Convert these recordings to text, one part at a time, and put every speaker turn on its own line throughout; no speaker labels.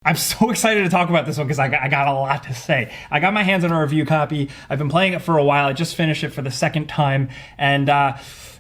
I'm so excited to talk about this one because I got a lot to say. I got my hands on a review copy. I've been playing it for a while. I just finished it for the second time, and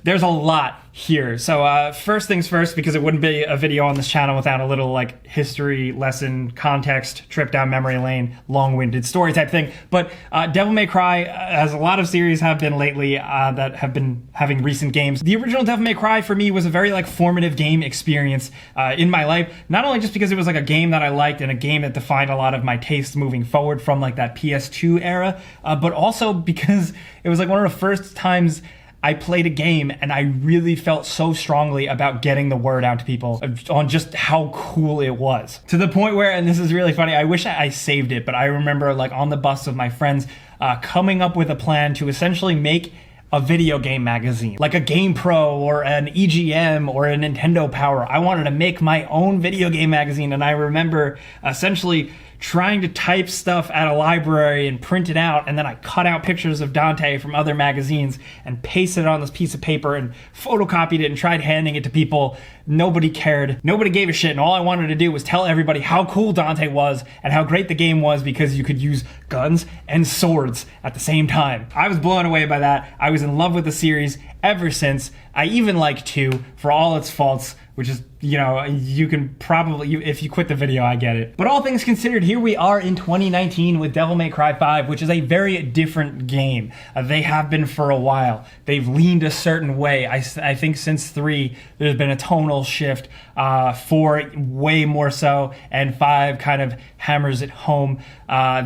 there's a lot here. So first things first, because it wouldn't be a video on this channel without a little like history lesson, context, trip down memory lane, long-winded story type thing. But Devil May Cry, as a lot of series have been lately that have been having recent games, the original Devil May Cry for me was a very like formative game experience in my life. Not only just because it was like a game that I liked and a game that defined a lot of my tastes moving forward from like that PS2 era, but also because it was like one of the first times I played a game and I really felt so strongly about getting the word out to people on just how cool it was. To the point where, and this is really funny, I wish I saved it, but I remember like on the bus with my friends coming up with a plan to essentially make a video game magazine, like a Game Pro or an EGM or a Nintendo Power. I wanted to make my own video game magazine, and I remember essentially trying to type stuff at a library and print it out, and then I cut out pictures of Dante from other magazines and pasted it on this piece of paper and photocopied it and tried handing it to people. Nobody cared. Nobody gave a shit, and all I wanted to do was tell everybody how cool Dante was and how great the game was because you could use guns and swords at the same time. I was blown away by that. I was in love with the series ever since. I even like 2 for all its faults, which is, you know, you can probably, if you quit the video, I get it. But all things considered, here we are in 2019 with Devil May Cry 5, which is a very different game. They have been for a while. They've leaned a certain way. I think since 3, there's been a tonal shift. 4, way more so, and 5 kind of hammers it home.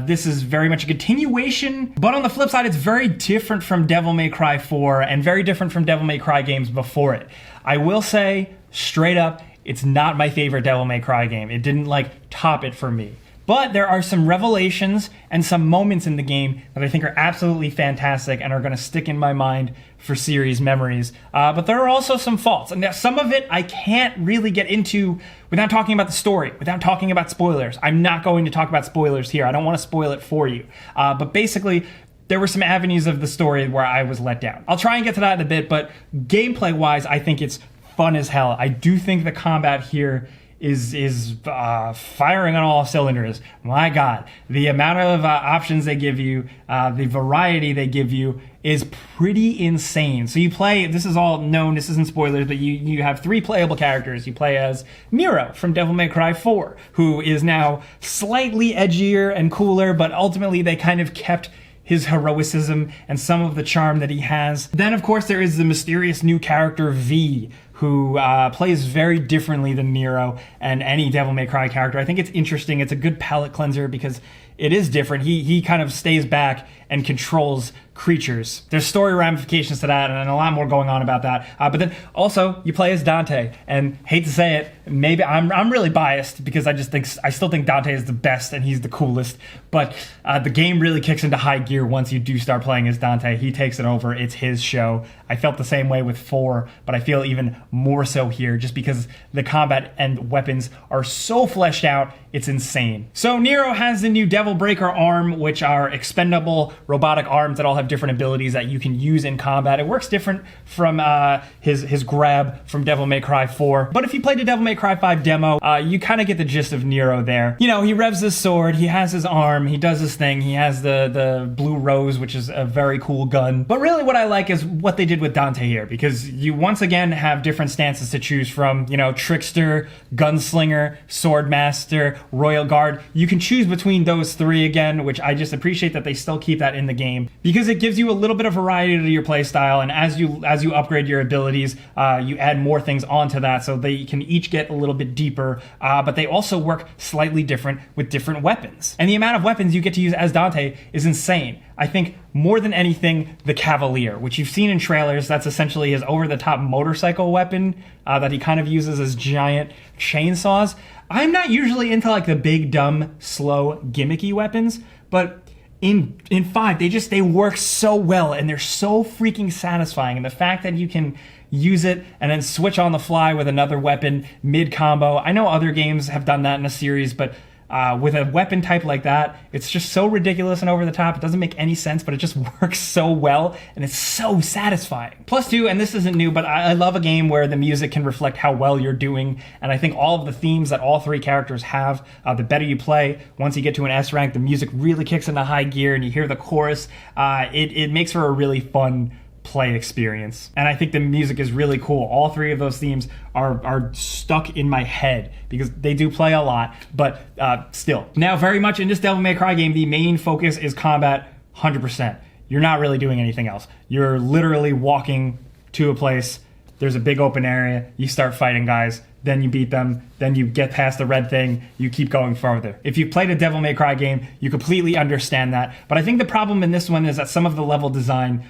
This is very much a continuation, but on the flip side, it's very different from Devil May Cry 4 and very different from Devil May Cry games before it. I will say, straight up, it's not my favorite Devil May Cry game. It didn't like top it for me. But there are some revelations and some moments in the game that I think are absolutely fantastic and are going to stick in my mind for series memories. But there are also some faults. And some of it I can't really get into without talking about the story, without talking about spoilers. I'm not going to talk about spoilers here. I don't want to spoil it for you. But basically, there were some avenues of the story where I was let down. I'll try and get to that in a bit, but gameplay-wise, I think it's fun as hell. I do think the combat here is firing on all cylinders. My God, the amount of options they give you, the variety they give you is pretty insane. So you play, this is all known, this isn't spoilers, but you have 3 playable characters. You play as Nero from Devil May Cry 4, who is now slightly edgier and cooler, but ultimately they kind of kept his heroicism and some of the charm that he has. Then, of course, there is the mysterious new character V, who plays very differently than Nero and any Devil May Cry character. I think it's interesting. It's a good palate cleanser because it is different. He kind of stays back and controls creatures. There's story ramifications to that and a lot more going on about that. But then also you play as Dante, and hate to say it, maybe I'm really biased because I still think Dante is the best and he's the coolest. But the game really kicks into high gear once you do start playing as Dante. He takes it over. It's his show. I felt the same way with 4, but I feel even more so here just because the combat and weapons are so fleshed out. It's insane. So Nero has the new Devil Breaker arm, which are expendable robotic arms that all have different abilities that you can use in combat. It works different from his grab from Devil May Cry 4. But if you played the Devil May Cry 5 demo, you kind of get the gist of Nero there. You know, he revs his sword, he has his arm, he does his thing, he has the blue rose, which is a very cool gun. But really what I like is what they did with Dante here, because you once again have different stances to choose from. You know, trickster, gunslinger, swordmaster, royal guard. You can choose between those 3 again, which I just appreciate that they still keep that in the game because it gives you a little bit of variety to your playstyle, and as you upgrade your abilities, you add more things onto that, so they can each get a little bit deeper, but they also work slightly different with different weapons. And the amount of weapons you get to use as Dante is insane. I think more than anything, the Cavalier, which you've seen in trailers, that's essentially his over-the-top motorcycle weapon that he kind of uses as giant chainsaws. I'm not usually into like the big, dumb, slow, gimmicky weapons, but in 5, they work so well and they're so freaking satisfying. And the fact that you can use it and then switch on the fly with another weapon mid-combo. I know other games have done that in a series, but with a weapon type like that. It's just so ridiculous and over the top. It doesn't make any sense, but it just works so well, and it's so satisfying. Plus two, and this isn't new, but I love a game where the music can reflect how well you're doing, and I think all of the themes that all three characters have, the better you play, once you get to an S rank, the music really kicks into high gear, and you hear the chorus. It makes for a really fun play experience, and I think the music is really cool. All three of those themes are stuck in my head because they do play a lot, but still. Now, very much in this Devil May Cry game, the main focus is combat 100%. You're not really doing anything else. You're literally walking to a place, there's a big open area, you start fighting guys, then you beat them, then you get past the red thing, you keep going further. If you've played a Devil May Cry game, you completely understand that. But I think the problem in this one is that some of the level design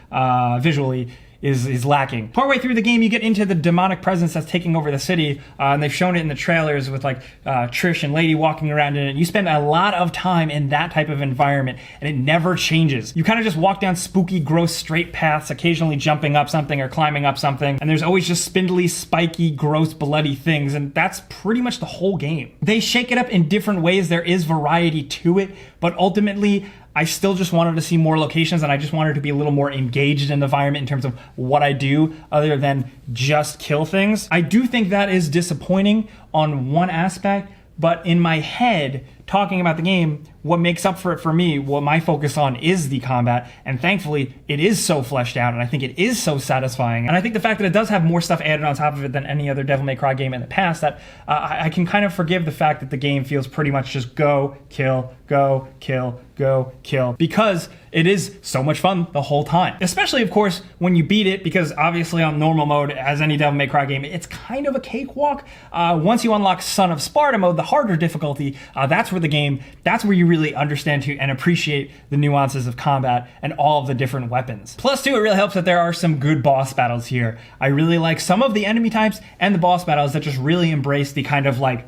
visually is lacking. Partway through the game, you get into the demonic presence that's taking over the city, and they've shown it in the trailers with like Trish and Lady walking around in it. You spend a lot of time in that type of environment, and it never changes. You kind of just walk down spooky, gross, straight paths, occasionally jumping up something or climbing up something, and there's always just spindly, spiky, gross, bloody things, and that's pretty much the whole game. They shake it up in different ways. There is variety to it, but ultimately, I still just wanted to see more locations, and I just wanted to be a little more engaged in the environment in terms of what I do other than just kill things. I do think that is disappointing on one aspect, but in my head, talking about the game, what makes up for it for me, what my focus on is the combat, and thankfully it is so fleshed out, and I think it is so satisfying, and I think the fact that it does have more stuff added on top of it than any other Devil May Cry game in the past, that I can kind of forgive the fact that the game feels pretty much just go, kill, go, kill, go, kill, because it is so much fun the whole time. Especially, of course, when you beat it, because obviously on normal mode, as any Devil May Cry game, it's kind of a cakewalk. Once you unlock Son of Sparta mode, the harder difficulty, that's where you really understand and appreciate the nuances of combat and all of the different weapons. Plus, too, it really helps that there are some good boss battles here. I really like some of the enemy types and the boss battles that just really embrace the kind of like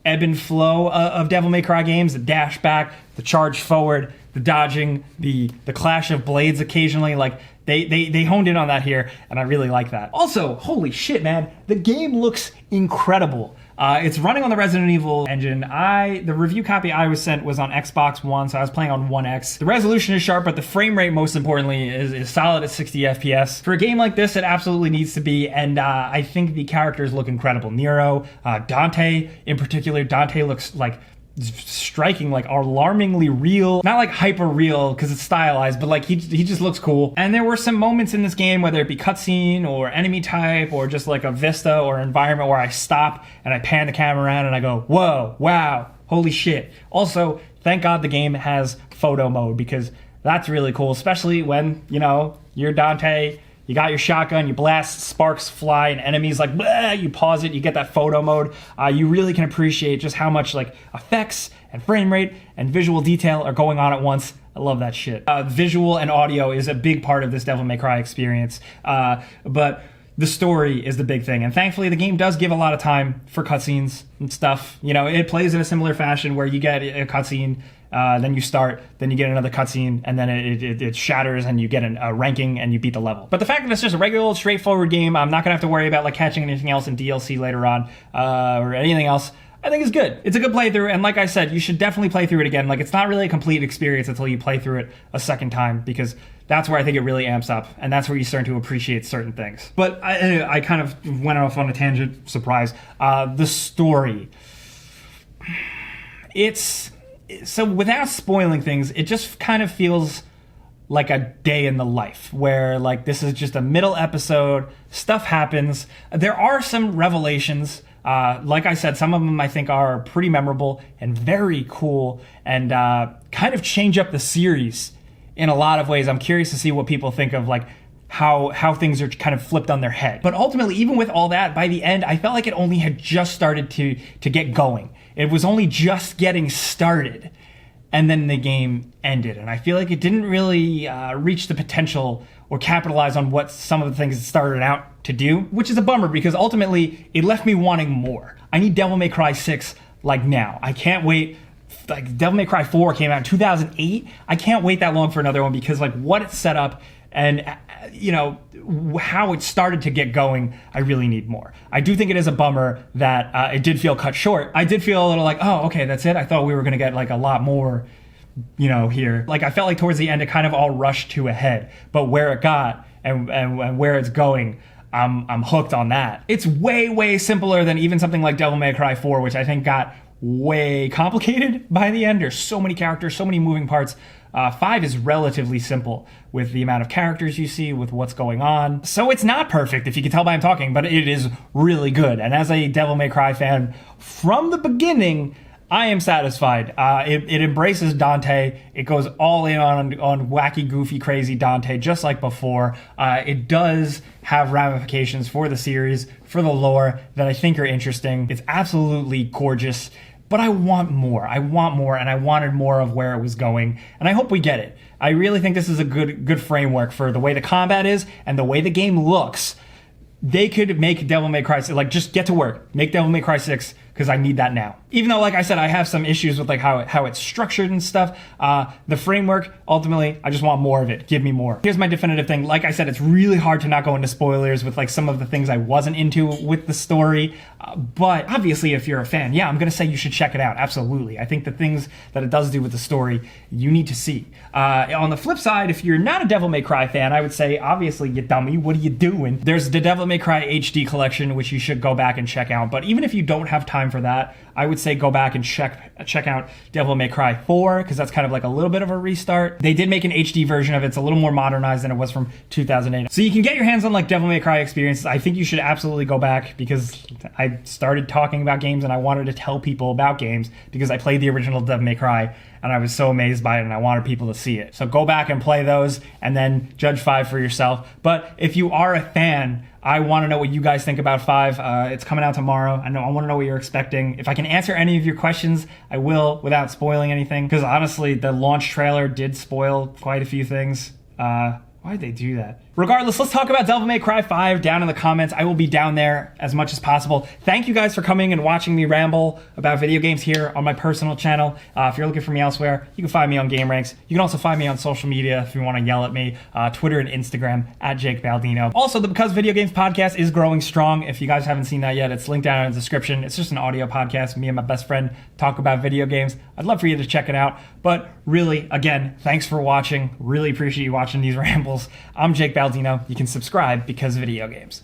ebb and flow of Devil May Cry games, the dash back, the charge forward, the dodging, the clash of blades occasionally. Like they honed in on that here, and I really like that. Also, holy shit, man, the game looks incredible. It's running on the Resident Evil engine. The review copy I was sent was on Xbox One, so I was playing on One X. The resolution is sharp, but the frame rate, most importantly, is solid at 60 FPS. For a game like this, it absolutely needs to be, and I think the characters look incredible. Nero, Dante in particular. Dante looks like striking, like alarmingly real, not like hyper real because it's stylized, but like he just looks cool. And there were some moments in this game, whether it be cutscene or enemy type or just like a vista or environment, where I stop and I pan the camera around and I go, whoa, wow, holy shit. Also, thank God the game has photo mode, because that's really cool, especially when, you know, you're Dante, you got your shotgun, you blast, sparks fly, and enemies like, blah, you pause it, you get that photo mode. You really can appreciate just how much like effects and frame rate and visual detail are going on at once. I love that shit. Visual and audio is a big part of this Devil May Cry experience, but the story is the big thing. And thankfully, the game does give a lot of time for cutscenes and stuff. You know, it plays in a similar fashion where you get a cutscene, then you start, then you get another cutscene, and then it shatters and you get a ranking and you beat the level. But the fact that it's just a regular old straightforward game, I'm not gonna have to worry about like catching anything else in DLC later on, or anything else, I think is good. It's a good playthrough, and like I said, you should definitely play through it again. Like, it's not really a complete experience until you play through it a second time, because that's where I think it really amps up, and that's where you start to appreciate certain things. But I kind of went off on a tangent, surprise. The story. So without spoiling things, it just kind of feels like a day in the life, where like this is just a middle episode, stuff happens. There are some revelations. Like I said, some of them I think are pretty memorable and very cool, and kind of change up the series in a lot of ways. I'm curious to see what people think of like how things are kind of flipped on their head. But ultimately, even with all that, by the end, I felt like it only had just started to get going. It was only just getting started, and then the game ended. And I feel like it didn't really reach the potential or capitalize on what some of the things it started out to do, which is a bummer, because ultimately it left me wanting more. I need Devil May Cry 6 like now. I can't wait. Like Devil May Cry 4 came out in 2008. I can't wait that long for another one, because like what it set up and how it started to get going, I really need more. I do think it is a bummer that it did feel cut short. I did feel a little like, oh, okay, that's it. I thought we were going to get like a lot more, here. Like, I felt like towards the end, it kind of all rushed to a head, but where it got and where it's going, I'm hooked on that. It's way, way simpler than even something like Devil May Cry 4, which I think got way complicated by the end. There's so many characters, so many moving parts. 5 is relatively simple with the amount of characters you see, with what's going on. So it's not perfect, if you can tell by I'm talking, but it is really good. And as a Devil May Cry fan from the beginning, I am satisfied. It embraces Dante. It goes all in on wacky, goofy, crazy Dante, just like before. It does have ramifications for the series, for the lore, that I think are interesting. It's absolutely gorgeous. But I want more. And I wanted more of where it was going. And I hope we get it. I really think this is a good framework for the way the combat is and the way the game looks. They could make Devil May Cry 6, like, just get to work. Make Devil May Cry 6, because I need that now. Even though, like I said, I have some issues with like how it's structured and stuff. The framework, ultimately, I just want more of it. Give me more. Here's my definitive thing. Like I said, it's really hard to not go into spoilers with like some of the things I wasn't into with the story. But obviously, if you're a fan, yeah, I'm going to say you should check it out. Absolutely. I think the things that it does do with the story, you need to see. On the flip side, if you're not a Devil May Cry fan, I would say, obviously, you dummy, what are you doing? There's the Devil May Cry HD collection, which you should go back and check out. But even if you don't have time for that, I would say go back and check out Devil May Cry 4, because that's kind of like a little bit of a restart. They did make an HD version of it. It's a little more modernized than it was from 2008. So you can get your hands on like Devil May Cry experiences. I think you should absolutely go back, because I started talking about games and I wanted to tell people about games because I played the original Devil May Cry and I was so amazed by it and I wanted people to see it. So go back and play those and then judge 5 for yourself. But if you are a fan, I want to know what you guys think about 5. It's coming out tomorrow. I want to know what you're expecting. If I can answer any of your questions, I will, without spoiling anything. Because honestly, the launch trailer did spoil quite a few things. Why'd they do that? Regardless, let's talk about Devil May Cry 5 down in the comments. I will be down there as much as possible. Thank you guys for coming and watching me ramble about video games here on my personal channel. If you're looking for me elsewhere, you can find me on Game Ranks. You can also find me on social media if you want to yell at me. Twitter and Instagram at Jake Baldino. Also, the Because Video Games podcast is growing strong. If you guys haven't seen that yet, it's linked down in the description. It's just an audio podcast. Me and my best friend talk about video games. I'd love for you to check it out. But really, again, thanks for watching. Really appreciate you watching these rambles. I'm Jake Baldino. You can subscribe because Video Games.